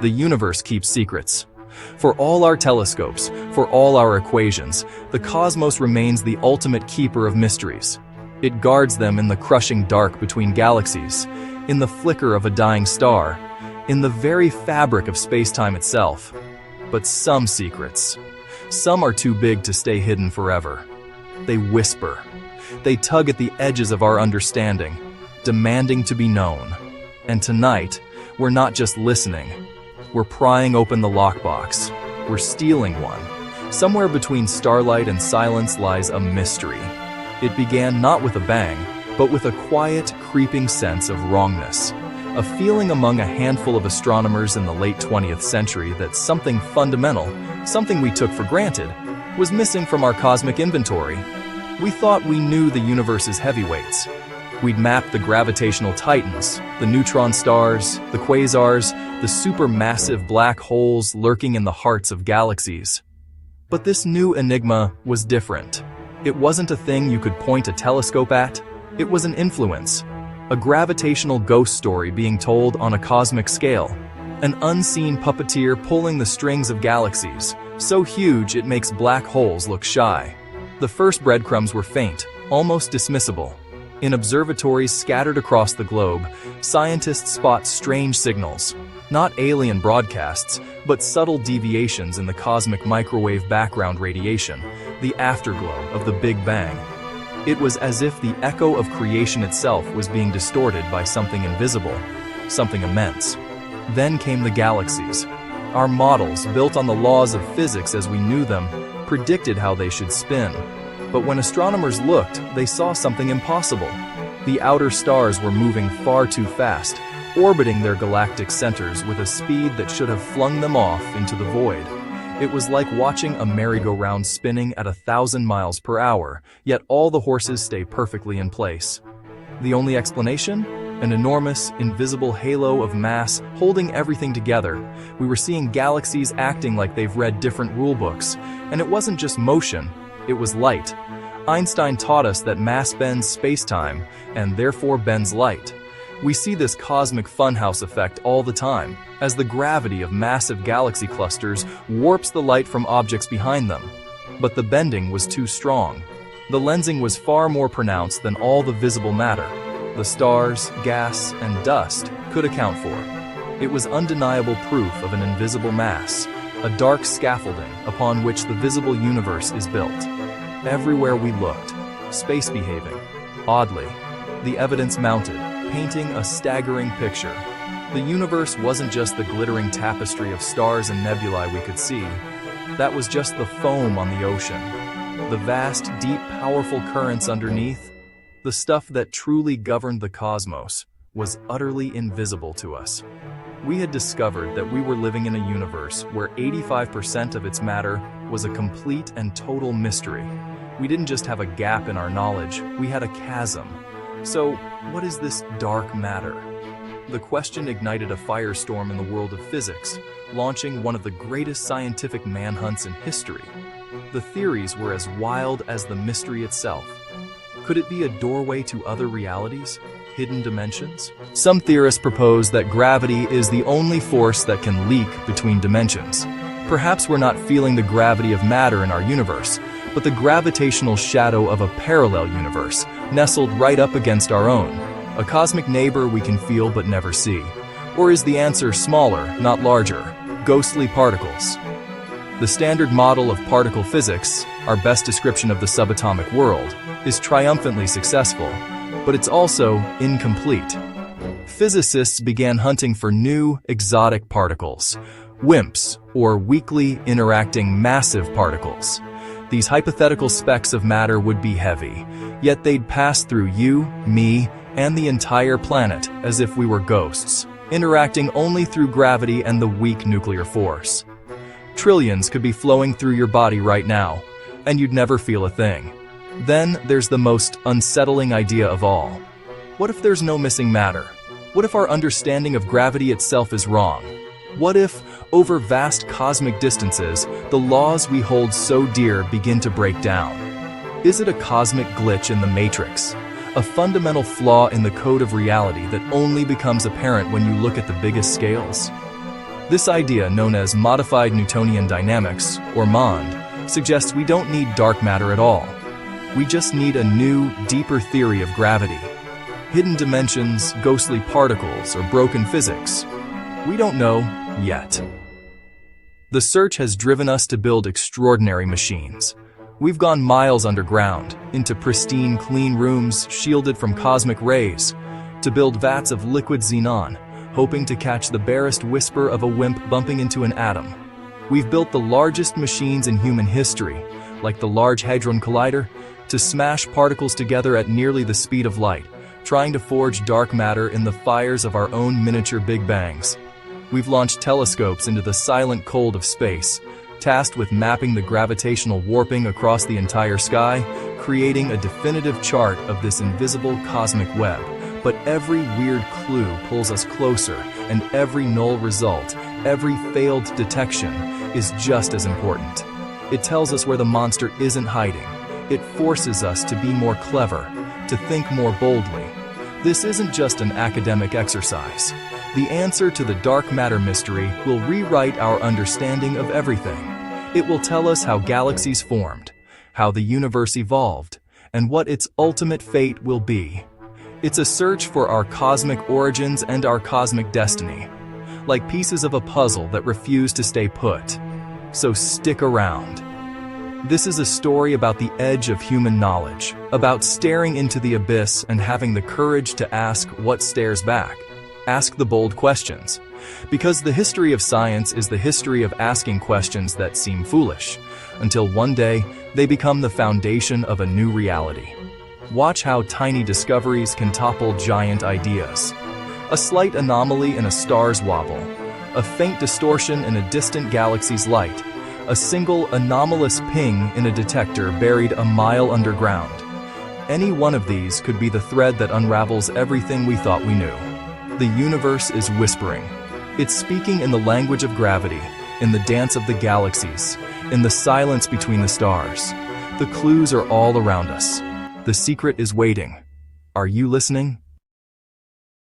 The universe keeps secrets. For all our telescopes, for all our equations, the cosmos remains the ultimate keeper of mysteries. It guards them in the crushing dark between galaxies, in the flicker of a dying star, in the very fabric of space-time itself. But some secrets, some are too big to stay hidden forever. They whisper. They tug at the edges of our understanding, demanding to be known. And tonight, we're not just listening. We're prying open the lockbox. We're stealing one. Somewhere between starlight and silence lies a mystery. It began not with a bang, but with a quiet, creeping sense of wrongness. A feeling among a handful of astronomers in the late 20th century that something fundamental, something we took for granted, was missing from our cosmic inventory. We thought we knew the universe's heavyweights. We'd mapped the gravitational titans, the neutron stars, the quasars, the supermassive black holes lurking in the hearts of galaxies. But this new enigma was different. It wasn't a thing you could point a telescope at. It was an influence, a gravitational ghost story being told on a cosmic scale, an unseen puppeteer pulling the strings of galaxies, so huge it makes black holes look shy. The first breadcrumbs were faint, almost dismissible. In observatories scattered across the globe, scientists spot strange signals, not alien broadcasts, but subtle deviations in the cosmic microwave background radiation, the afterglow of the Big Bang. It was as if the echo of creation itself was being distorted by something invisible, something immense. Then came the galaxies. Our models, built on the laws of physics as we knew them, predicted how they should spin. But when astronomers looked, they saw something impossible. The outer stars were moving far too fast, orbiting their galactic centers with a speed that should have flung them off into the void. It was like watching a merry-go-round spinning at 1,000 miles per hour, yet all the horses stay perfectly in place. The only explanation? An enormous, invisible halo of mass holding everything together. We were seeing galaxies acting like they've read different rulebooks, and it wasn't just motion, it was light. Einstein taught us that mass bends space-time, and therefore bends light. We see this cosmic funhouse effect all the time, as the gravity of massive galaxy clusters warps the light from objects behind them. But the bending was too strong. The lensing was far more pronounced than all the visible matter the stars, gas, and dust could account for. It was undeniable proof of an invisible mass, a dark scaffolding upon which the visible universe is built. Everywhere we looked, space behaving, oddly. The evidence mounted, painting a staggering picture. The universe wasn't just the glittering tapestry of stars and nebulae we could see. That was just the foam on the ocean. The vast, deep, powerful currents underneath, the stuff that truly governed the cosmos, was utterly invisible to us. We had discovered that we were living in a universe where 85% of its matter was a complete and total mystery. We didn't just have a gap in our knowledge, we had a chasm. So, what is this dark matter? The question ignited a firestorm in the world of physics, launching one of the greatest scientific manhunts in history. The theories were as wild as the mystery itself. Could it be a doorway to other realities, hidden dimensions? Some theorists propose that gravity is the only force that can leak between dimensions. Perhaps we're not feeling the gravity of matter in our universe, but the gravitational shadow of a parallel universe, nestled right up against our own, a cosmic neighbor we can feel but never see. Or is the answer smaller, not larger, ghostly particles? The standard model of particle physics, our best description of the subatomic world, is triumphantly successful, but it's also incomplete. Physicists began hunting for new, exotic particles, WIMPs, or weakly interacting massive particles. These hypothetical specks of matter would be heavy, yet they'd pass through you, me, and the entire planet as if we were ghosts, interacting only through gravity and the weak nuclear force. Trillions could be flowing through your body right now, and you'd never feel a thing. Then there's the most unsettling idea of all. What if there's no missing matter? What if our understanding of gravity itself is wrong? What if, over vast cosmic distances, the laws we hold so dear begin to break down? Is it a cosmic glitch in the matrix? A fundamental flaw in the code of reality that only becomes apparent when you look at the biggest scales? This idea, known as modified Newtonian dynamics, or MOND, suggests we don't need dark matter at all. We just need a new, deeper theory of gravity. Hidden dimensions, ghostly particles, or broken physics. We don't know yet. The search has driven us to build extraordinary machines. We've gone miles underground, into pristine, clean rooms shielded from cosmic rays, to build vats of liquid xenon, hoping to catch the barest whisper of a WIMP bumping into an atom. We've built the largest machines in human history, like the Large Hadron Collider, to smash particles together at nearly the speed of light, trying to forge dark matter in the fires of our own miniature Big Bangs. We've launched telescopes into the silent cold of space, tasked with mapping the gravitational warping across the entire sky, creating a definitive chart of this invisible cosmic web. But every weird clue pulls us closer, and every null result, every failed detection, is just as important. It tells us where the monster isn't hiding. It forces us to be more clever, to think more boldly. This isn't just an academic exercise. The answer to the dark matter mystery will rewrite our understanding of everything. It will tell us how galaxies formed, how the universe evolved, and what its ultimate fate will be. It's a search for our cosmic origins and our cosmic destiny, like pieces of a puzzle that refuse to stay put. So stick around. This is a story about the edge of human knowledge, about staring into the abyss and having the courage to ask what stares back. Ask the bold questions. Because the history of science is the history of asking questions that seem foolish, until one day they become the foundation of a new reality. Watch how tiny discoveries can topple giant ideas. A slight anomaly in a star's wobble, a faint distortion in a distant galaxy's light, a single anomalous ping in a detector buried a mile underground. Any one of these could be the thread that unravels everything we thought we knew. The universe is whispering. It's speaking in the language of gravity, in the dance of the galaxies, in the silence between the stars. The clues are all around us. The secret is waiting. Are you listening?